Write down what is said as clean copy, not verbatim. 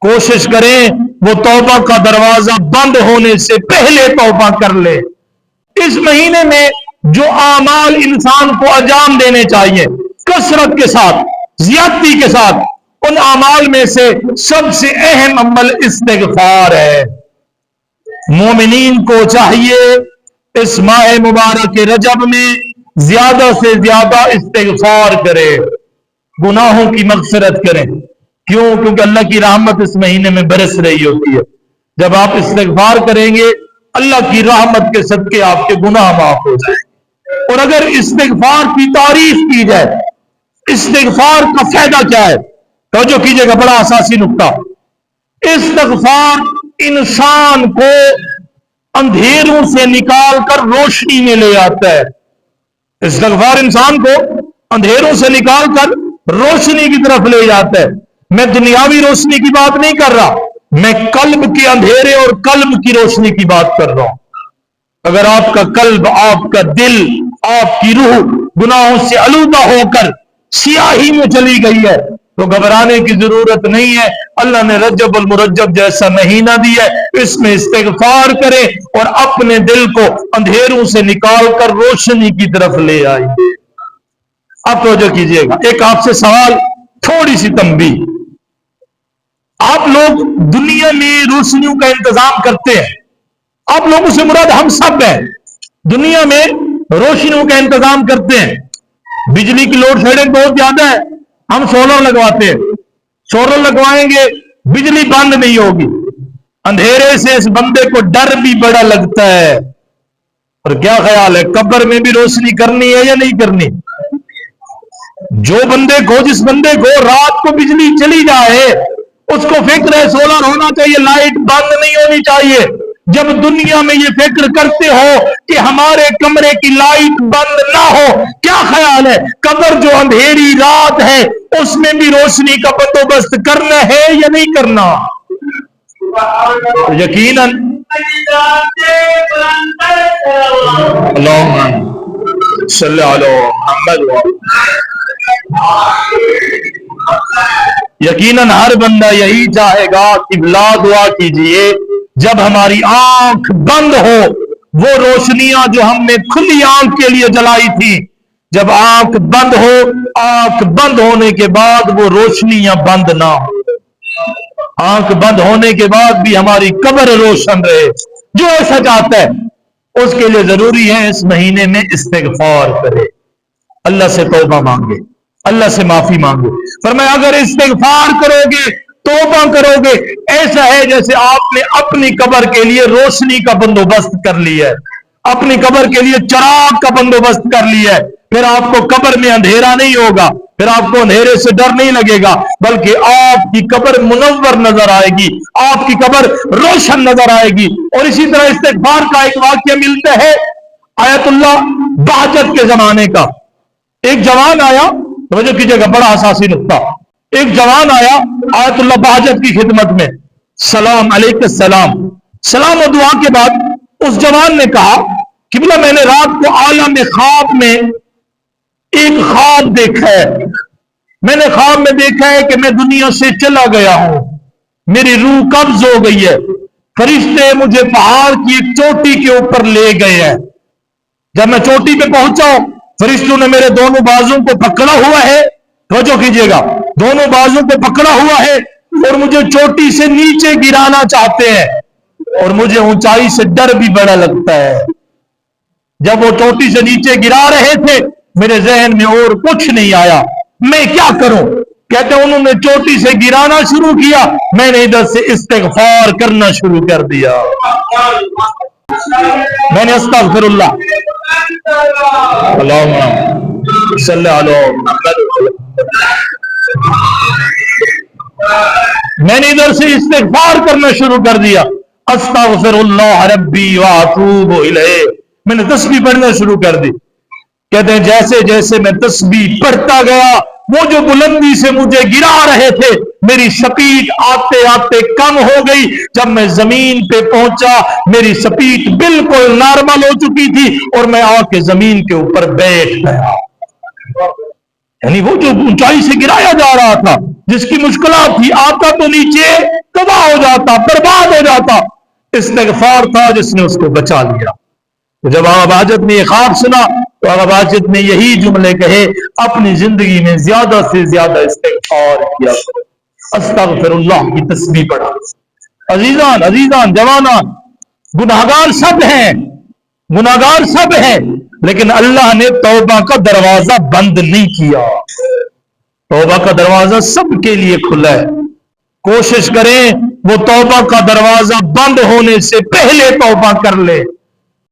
کوشش کریں وہ توبہ کا دروازہ بند ہونے سے پہلے توبہ کر لے۔ اس مہینے میں جو اعمال انسان کو انجام دینے چاہیے کثرت کے ساتھ، زیادتی کے ساتھ، ان اعمال میں سے سب سے اہم عمل استغفار ہے۔ مومنین کو چاہیے اس ماہ مبارک رجب میں زیادہ سے زیادہ استغفار کرے، گناہوں کی مغفرت کریں۔ کیوں؟ کیونکہ اللہ کی رحمت اس مہینے میں برس رہی ہوتی ہے۔ جب آپ استغفار کریں گے اللہ کی رحمت کے صدقے آپ کے گناہ معاف ہو جائیں۔ اور اگر استغفار کی تعریف کی جائے، استغفار کا فائدہ کیا ہے؟ توجہ کیجئے گا، بڑا اساسی نقطہ۔ استغفار انسان کو اندھیروں سے نکال کر روشنی میں لے آتا ہے۔ استغفار انسان کو اندھیروں سے نکال کر روشنی کی طرف لے جاتا ہے۔ میں دنیاوی روشنی کی بات نہیں کر رہا، میں قلب کے اندھیرے اور قلب کی روشنی کی بات کر رہا ہوں۔ اگر آپ کا قلب، آپ کا دل، آپ کی روح گناہوں سے آلودہ ہو کر سیاہی میں چلی گئی ہے تو گھبرانے کی ضرورت نہیں ہے۔ اللہ نے رجب المرجب جیسا مہینہ دیا ہے، اس میں استغفار کرے اور اپنے دل کو اندھیروں سے نکال کر روشنی کی طرف لے آئیے۔ اب توجہ کیجئے گا، ایک آپ سے سوال، تھوڑی سی تنبیہ۔ آپ لوگ دنیا میں روشنیوں کا انتظام کرتے ہیں، آپ لوگوں سے مراد ہم سب ہیں۔ دنیا میں روشنیوں کا انتظام کرتے ہیں، بجلی کی لوڈ شیڈنگ بہت زیادہ ہے، ہم سولر لگواتے ہیں، سولر لگوائیں گے بجلی بند نہیں ہوگی، اندھیرے سے اس بندے کو ڈر بھی بڑا لگتا ہے۔ اور کیا خیال ہے قبر میں بھی روشنی کرنی ہے یا نہیں کرنی؟ جو بندے کو، جس بندے کو رات کو بجلی چلی جائے اس کو فکر ہے سولر ہونا چاہیے، لائٹ بند نہیں ہونی چاہیے۔ جب دنیا میں یہ فکر کرتے ہو کہ ہمارے کمرے کی لائٹ بند نہ ہو، کیا خیال ہے قبر جو اندھیری رات ہے اس میں بھی روشنی کا بندوبست کرنا ہے یا نہیں کرنا؟ یقیناً اللہم صلی علی محمد، یقیناً ہر بندہ یہی چاہے گا کہ لا دعا کیجئے جب ہماری آنکھ بند ہو وہ روشنیاں جو ہم نے کھلی آنکھ کے لیے جلائی تھی، جب آنکھ بند ہو، آنکھ بند ہونے کے بعد وہ روشنیاں بند نہ ہو، آنکھ بند ہونے کے بعد بھی ہماری قبر روشن رہے۔ جو ایسا چاہتا ہے اس کے لیے ضروری ہے اس مہینے میں استغفار کرے، اللہ سے توبہ مانگے، اللہ سے معافی مانگے۔ فرمایا اگر استغفار کرو گے، توبہ کرو گے، ایسا ہے جیسے آپ نے اپنی قبر کے لیے روشنی کا بندوبست کر لیا ہے، اپنی قبر کے لیے چراغ کا بندوبست کر لیا ہے۔ پھر آپ کو قبر میں اندھیرا نہیں ہوگا، پھر آپ کو اندھیرے سے ڈر نہیں لگے گا، بلکہ آپ کی قبر منور نظر آئے گی، آپ کی قبر روشن نظر آئے گی۔ اور اسی طرح استغفار کا ایک واقعہ ملتا ہے آیت اللہ بہجت کے زمانے کا۔ ایک جوان آیا، توجہ کیجئے گا، بڑا اساسی نقطہ۔ ایک جوان آیا آیت اللہ بہجت کی خدمت میں، سلام علیکم السلام، سلام و دعا کے بعد اس جوان نے کہا کہ بلا میں نے رات کو عالم خواب میں ایک خواب دیکھا ہے، میں نے خواب میں دیکھا ہے کہ میں دنیا سے چلا گیا ہوں، میری روح قبض ہو گئی ہے، فرشتے مجھے پہاڑ کی ایک چوٹی کے اوپر لے گئے ہیں۔ جب میں چوٹی پہ پہنچا ہوں فرشتوں نے میرے دونوں بازوں کو پکڑا ہوا ہے، توجہ کیجئے گا، دونوں بازوں کو پکڑا ہوا ہے اور مجھے چوٹی سے نیچے گرانا چاہتے ہیں، اور مجھے اونچائی سے ڈر بھی بڑا لگتا ہے۔ جب وہ چوٹی سے نیچے گرا رہے تھے میرے ذہن میں اور کچھ نہیں آیا، میں کیا کروں؟ کہتے ہیں انہوں نے چوٹی سے گرانا شروع کیا، میں نے ادھر سے استغفار کرنا شروع کر دیا، میں نے استغفر اللہ، اللہم صلی علی محمد، میں نے ادھر سے استغفار کرنا شروع کر دیا، استغفر اللہ ربی واتوب الیہ، میں نے تسبیح پڑھنا شروع کر دی۔ کہتے ہیں جیسے جیسے میں تسبیح پڑھتا گیا وہ جو بلندی سے مجھے گرا رہے تھے میری سپیڈ آتے آتے کم ہو گئی، جب میں زمین پہ پہنچا میری سپیڈ بالکل نارمل ہو چکی تھی اور میں آ کے زمین کے اوپر بیٹھ گیا۔ یعنی وہ جو اونچائی سے گرایا جا رہا تھا جس کی مشکلات تھی، آتا تو نیچے تباہ ہو جاتا، برباد ہو جاتا، استغفار تھا جس نے اس کو بچا لیا۔ جب آقا بہجت نے یہ خواب سنا تو آقا بہجت نے یہی جملے کہے، اپنی زندگی میں زیادہ سے زیادہ استغفار کیا کرو، استغفر اللہ کی تسبیح پڑھا۔ عزیزان جوانان، گناہگار سب ہیں، گناہگار سب ہیں، لیکن اللہ نے توبہ کا دروازہ بند نہیں کیا۔ توبہ کا دروازہ سب کے لیے کھلا ہے۔ کوشش کریں وہ توبہ کا دروازہ بند ہونے سے پہلے توبہ کر لے۔